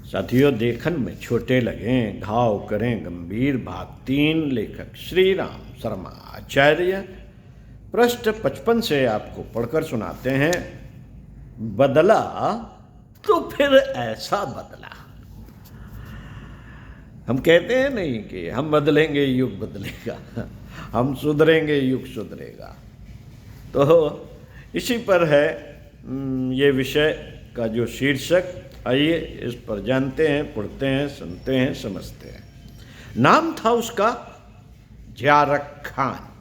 साथियों, देखन में छोटे लगें, घाव करें गंभीर। भाग 3, लेखक श्री राम शर्मा आचार्य। पृष्ठ 55 से आपको पढ़कर सुनाते हैं। बदला तो फिर ऐसा बदला। हम कहते हैं नहीं कि हम बदलेंगे युग बदलेगा, हम सुधरेंगे युग सुधरेगा। तो इसी पर है ये विषय का जो शीर्षक। आइए इस पर जानते हैं, पढ़ते हैं, सुनते हैं, समझते हैं। नाम था उसका जारक खान।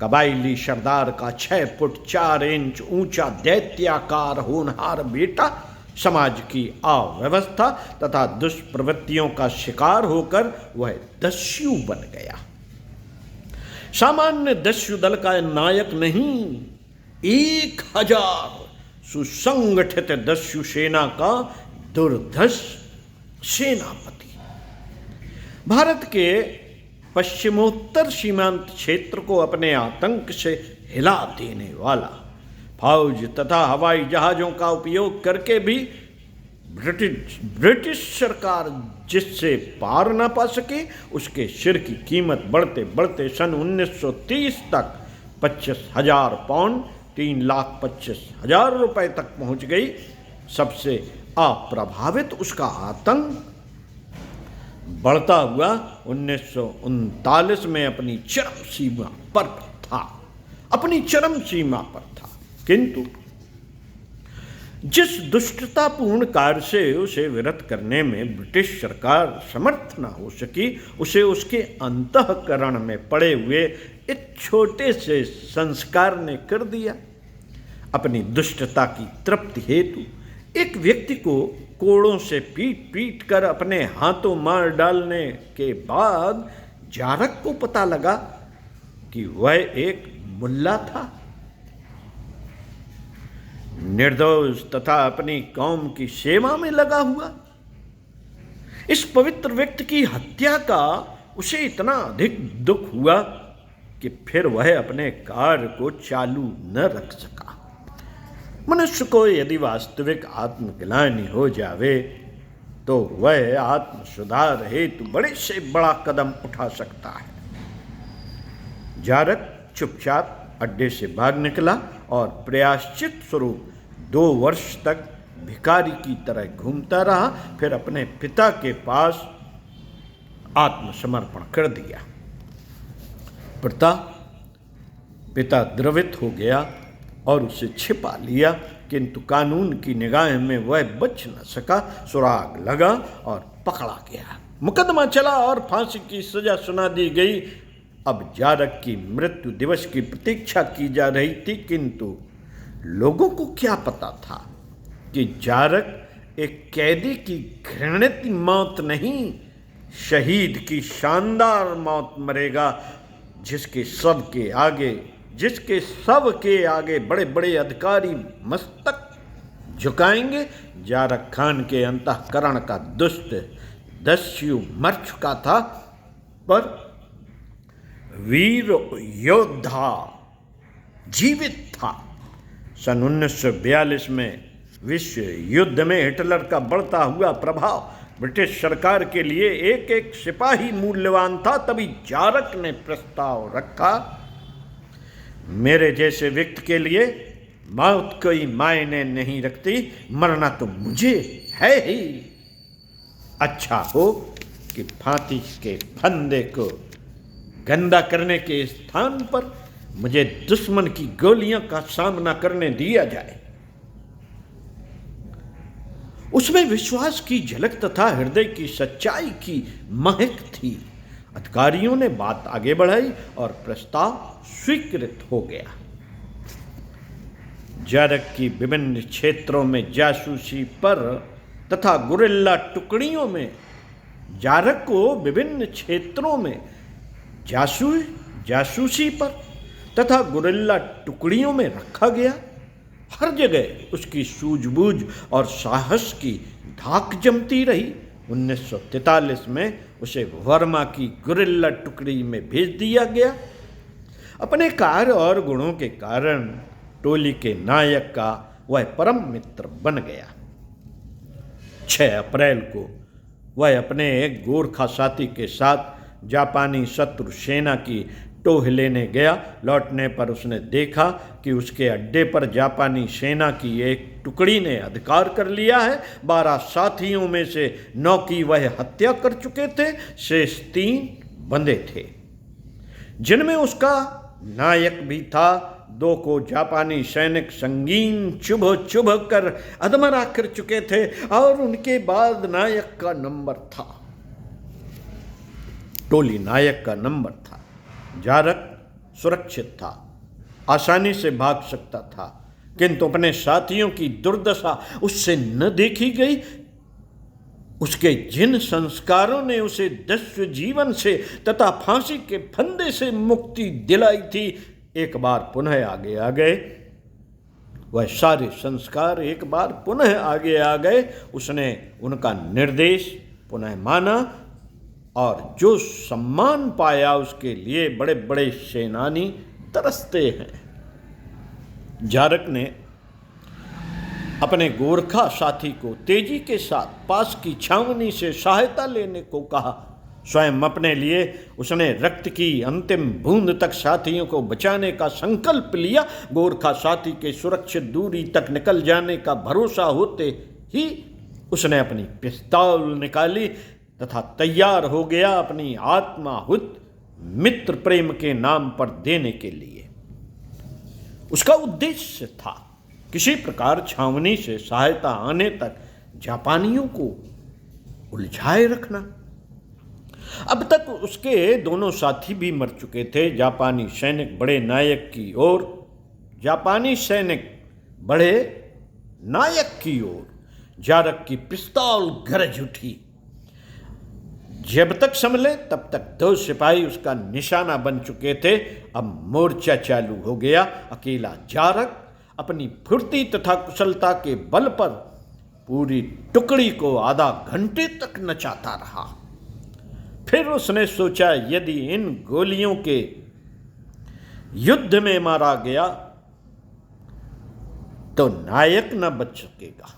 कबाइली सरदार का 6 फुट 4 इंच ऊंचा दैत्याकार होनहार बेटा समाज की अव्यवस्था तथा दुष्प्रवृत्तियों का शिकार होकर वह दस्यु बन गया। सामान्य दस्यु दल का नायक नहीं, 1000 सुसंगठित दस्यु सेना का दुर्धर्ष सेनापति। भारत के पश्चिमोत्तर सीमांत क्षेत्र को अपने आतंक से हिला देने वाला, फौज तथा हवाई जहाज़ों का उपयोग करके भी ब्रिटिश सरकार जिससे पार ना पा सके, उसके सिर की कीमत बढ़ते बढ़ते सन 1930 तक 25,000 पाउंड 3,25,000 रुपए तक पहुंच गई। सबसे अप्रभावित उसका आतंक बढ़ता हुआ 1939 में अपनी चरम सीमा पर था, किंतु जिस दुष्टतापूर्ण कार्य से उसे विरत करने में ब्रिटिश सरकार समर्थ न हो सकी, उसे उसके अंतःकरण में पड़े हुए एक छोटे से संस्कार ने कर दिया। अपनी दुष्टता की तृप्ति हेतु एक व्यक्ति को कोड़ों से पीट पीट कर अपने हाथों मार डालने के बाद जारक को पता लगा कि वह एक मुल्ला था, निर्दोष तथा अपनी कौम की सेवा में लगा हुआ। इस पवित्र व्यक्ति की हत्या का उसे इतना अधिक दुख हुआ कि फिर वह अपने कार्य को चालू न रख सका। मनुष्य को यदि वास्तविक आत्मग्लानि हो जावे तो वह आत्म सुधार हेतु बड़े से बड़ा कदम उठा सकता है। जारक चुपचाप अड्डे से बाहर निकला और प्रयाश्चित स्वरूप 2 वर्ष तक भिखारी की तरह घूमता रहा। फिर अपने पिता के पास आत्मसमर्पण कर दिया। पिता द्रवित हो गया और उसे छिपा लिया, किंतु कानून की निगाह में वह बच न सका। सुराग लगा और पकड़ा गया। मुकदमा चला और फांसी की सजा सुना दी गई। अब जारक की मृत्यु दिवस की प्रतीक्षा की जा रही थी, किंतु लोगों को क्या पता था कि जारक एक कैदी की घृणित मौत नहीं, शहीद की शानदार मौत मरेगा, जिसके शव के आगे बड़े बड़े अधिकारी मस्तक झुकाएंगे। जारक खान के अंतःकरण का दुष्ट दस्यु मर चुका था, पर वीर योद्धा जीवित था। सन 1942 में विश्व युद्ध में हिटलर का बढ़ता हुआ प्रभाव ब्रिटिश सरकार के लिए एक एक सिपाही मूल्यवान था। तभी जारक ने प्रस्ताव रखा, मेरे जैसे व्यक्ति के लिए मौत कोई मायने नहीं रखती, मरना तो मुझे है ही। अच्छा हो कि फांसी के फंदे को गंदा करने के स्थान पर मुझे दुश्मन की गोलियां का सामना करने दिया जाए। उसमें विश्वास की झलक तथा हृदय की सच्चाई की महक थी। अधिकारियों ने बात आगे बढ़ाई और प्रस्ताव स्वीकृत हो गया। जारक की विभिन्न क्षेत्रों में जासूसी पर तथा गुरिल्ला टुकड़ियों में जारक को विभिन्न क्षेत्रों में जासूसी पर तथा गुरिल्ला टुकड़ियों में रखा गया। हर जगह उसकी सूझबूझ और साहस की धाक जमती रही। 1943 में उसे वर्मा की गुरिल्ला टुकड़ी में भेज दिया गया। अपने कार्य और गुणों के कारण टोली के नायक का वह परम मित्र बन गया। 6 अप्रैल को वह अपने एक गोरखा साथी के साथ जापानी शत्रु सेना की टोह लेने गया। लौटने पर उसने देखा कि उसके अड्डे पर जापानी सेना की एक टुकड़ी ने अधिकार कर लिया है। 12 साथियों में से 9 की वह हत्या कर चुके थे, शेष 3 बंधे थे, जिनमें उसका नायक भी था। 2 को जापानी सैनिक संगीन चुभ कर अधमरा कर चुके थे और उनके बाद नायक का नंबर था, टोली नायक का नंबर था। जारक सुरक्षित था, आसानी से भाग सकता था, किंतु अपने साथियों की दुर्दशा उससे न देखी गई। उसके जिन संस्कारों ने उसे दस्यु जीवन से तथा फांसी के फंदे से मुक्ति दिलाई थी, एक बार पुनः आगे आ गए। वह सारे संस्कार एक बार पुनः आगे आ गए। उसने उनका निर्देश पुनः माना और जो सम्मान पाया उसके लिए बड़े बड़े सेनानी तरसते हैं। जारक ने अपने गोरखा साथी को तेजी के साथ पास की छावनी से सहायता लेने को कहा। स्वयं अपने लिए उसने रक्त की अंतिम बूंद तक साथियों को बचाने का संकल्प लिया। गोरखा साथी के सुरक्षित दूरी तक निकल जाने का भरोसा होते ही उसने अपनी पिस्तौल निकाली तथा तैयार हो गया अपनी आत्माहुत मित्र प्रेम के नाम पर देने के लिए। उसका उद्देश्य था किसी प्रकार छावनी से सहायता आने तक जापानियों को उलझाए रखना। अब तक उसके दोनों साथी भी मर चुके थे। जापानी सैनिक बड़े नायक की ओर, जापानी सैनिक बड़े नायक की ओर। जारक की पिस्तौल गरज उठी। जब तक संभले तब तक 2 सिपाही उसका निशाना बन चुके थे। अब मोर्चा चालू हो गया। अकेला जारक अपनी फुर्ती तथा कुशलता के बल पर पूरी टुकड़ी को आधा घंटे तक नचाता रहा। फिर उसने सोचा, यदि इन गोलियों के युद्ध में मारा गया तो नायक न बच सकेगा,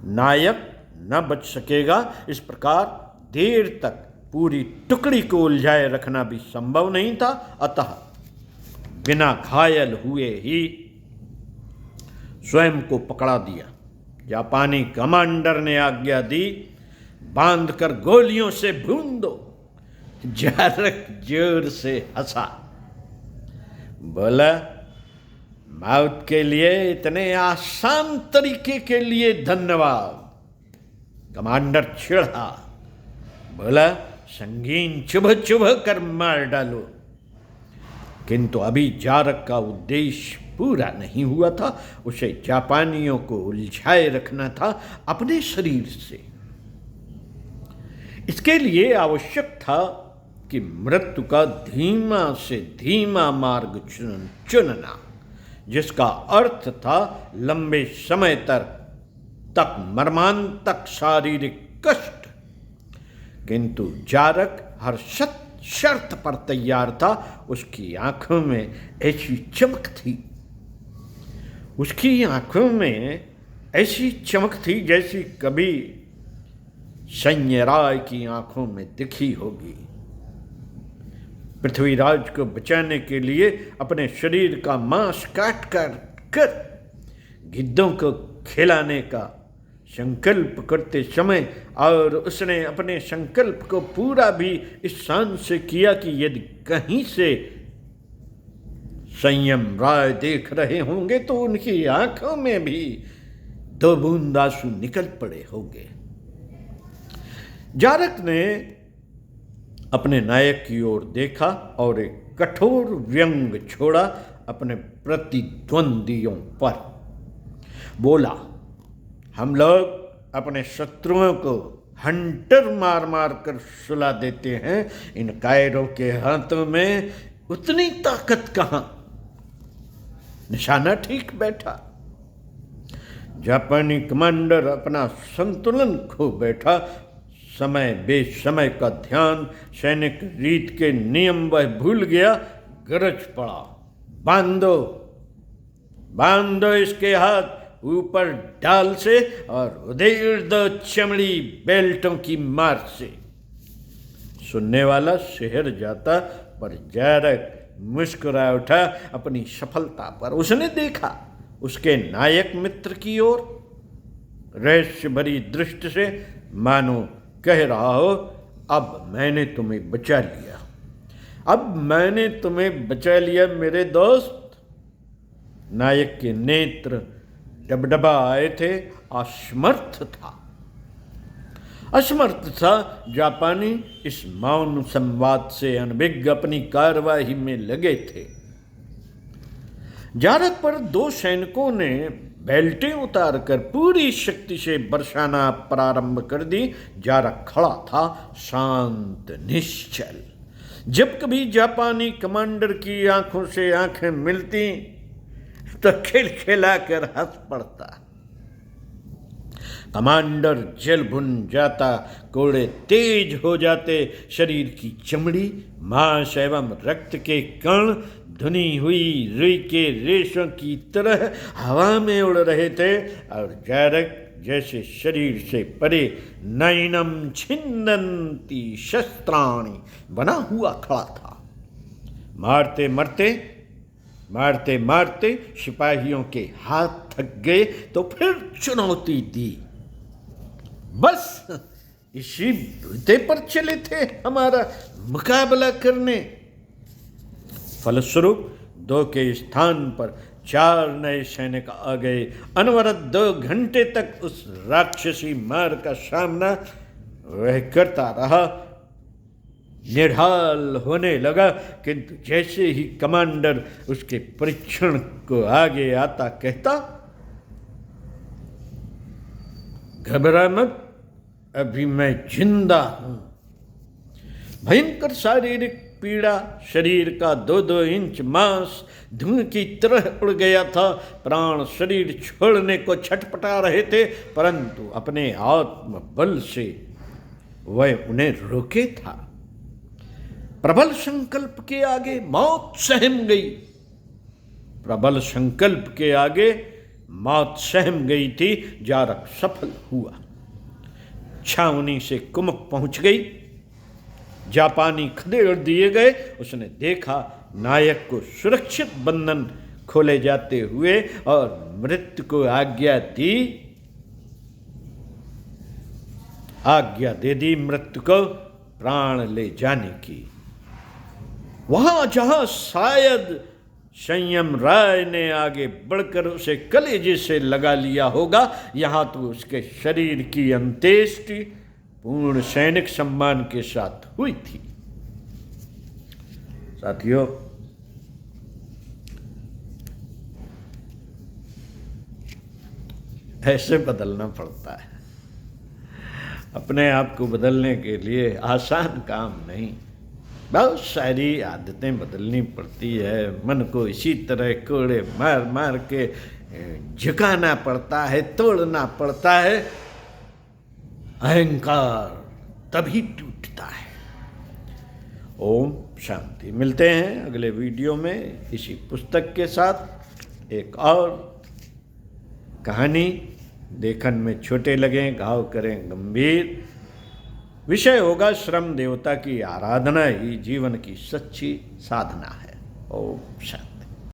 नायक न बच सकेगा। इस प्रकार देर तक पूरी टुकड़ी को उलझाए रखना भी संभव नहीं था। अतः बिना घायल हुए ही स्वयं को पकड़ा दिया। जापानी कमांडर ने आज्ञा दी, बांधकर गोलियों से भून दो। जारक जोर से हंसा, बोला, मौत के लिए इतने आसान तरीके के लिए धन्यवाद। कमांडर चिढ़ा, बोला, संगीन चुभ कर मार डालो। किंतु अभी जारक का उद्देश्य पूरा नहीं हुआ था। उसे जापानियों को उलझाए रखना था अपने शरीर से। इसके लिए आवश्यक था कि मृत्यु का धीमा से धीमा मार्ग चुनना, जिसका अर्थ था लंबे समय तक मर्मांतक शारीरिक कष्ट। किंतु जारक हर शर्त पर तैयार था। उसकी आंखों में ऐसी चमक थी, उसकी आंखों में ऐसी चमक थी जैसी कभी संजय की आंखों में दिखी होगी। पृथ्वीराज को बचाने के लिए अपने शरीर का मांस काट कर गिद्धों को खिलाने का संकल्प करते समय, और उसने अपने संकल्प को पूरा भी इस शान से किया कि यदि कहीं से संयम राय देख रहे होंगे तो उनकी आंखों में भी 2 बूंद आंसू निकल पड़े होंगे। जारक ने अपने नायक की ओर देखा और एक कठोर व्यंग छोड़ा अपने प्रतिद्वंदियों पर। बोला, हम लोग अपने शत्रुओं को हंटर मार मार कर सुला देते हैं, इन कायरों के हाथों में उतनी ताकत कहां। निशाना ठीक बैठा। जापानी कमांडर अपना संतुलन खो बैठा। समय बेसमय का ध्यान, सैनिक रीत के नियम वह भूल गया। गरज पड़ा, बांधो बांधो इसके हाथ, ऊपर डाल से और उधेड़ दो चमड़ी बेल्टों की मार से। सुनने वाला शहर जाता, पर जारक मुस्कुरा उठा अपनी सफलता पर। उसने देखा उसके नायक मित्र की ओर रहस्य भरी दृष्टि से, मानो कह रहा हो, अब मैंने तुम्हें बचा लिया, अब मैंने तुम्हें बचा लिया मेरे दोस्त। नायक के नेत्र डबडबा आए थे, असमर्थ था। असमर्थ था जापानी इस मौन संवाद से अनभिज्ञ अपनी कार्यवाही में लगे थे। जारक पर दो सैनिकों ने बेल्टें उतारकर पूरी शक्ति से बरसाना प्रारंभ कर दी। जारक खड़ा था, शांत निश्चल। जब कभी जापानी कमांडर की आंखों से आंखें मिलती तो खिलखिलाकर हंस पड़ता। कमांडर जल भुन जाता, कोड़े तेज हो जाते, शरीर की चमड़ी, मांस एवं रक्त के कण धुनी हुई रुई के रेशों की तरह हवा में उड़ रहे थे, और जारक जैसे शरीर से परे नैनम छिन्दन्ति शस्त्राणि बना हुआ खड़ा था। मारते मारते सिपाहियों के हाथ थक गए तो फिर चुनौती दी। बस इसी बुते पर चले थे हमारा मुकाबला करने। फलस्वरूप 2 के स्थान पर 4 नए सैनिक आ गए। अनवरत 2 घंटे तक उस राक्षसी मार का सामना वह करता रहा। निढाल होने लगा, किंतु जैसे ही कमांडर उसके परीक्षण को आगे आता कहता, घबरा मत, अभी मैं जिंदा हूं। भयंकर शारीरिक पीड़ा, शरीर का 2-2 इंच मांस धुएं की तरह उड़ गया था। प्राण शरीर छोड़ने को छटपटा रहे थे, परंतु अपने आत्मबल से वह उन्हें रोके था। प्रबल संकल्प के आगे मौत सहम गई। प्रबल संकल्प के आगे मौत सहम गई थी। जारक सफल हुआ। छावनी से कुमक पहुंच गई। जापानी खदेड़ दिए गए। उसने देखा नायक को सुरक्षित बंधन खोले जाते हुए और मृत्यु को आज्ञा दे दी मृत्यु को प्राण ले जाने की। वहां जहां शायद संयम राय ने आगे बढ़कर उसे कलेजे से लगा लिया होगा, यहां तो उसके शरीर की अंत्येष्टि पूर्ण सैनिक सम्मान के साथ हुई थी। साथियों, ऐसे बदलना पड़ता है। अपने आप को बदलने के लिए आसान काम नहीं, बहुत सारी आदतें बदलनी पड़ती है। मन को इसी तरह कोड़े मार मार के झुकाना पड़ता है, तोड़ना पड़ता है। अहंकार तभी टूटता है। ओम शांति। मिलते हैं अगले वीडियो में इसी पुस्तक के साथ एक और कहानी। देखन में छोटे लगें, घाव करें गंभीर। विषय होगा श्रम देवता की आराधना ही जीवन की सच्ची साधना है। ओम शांति।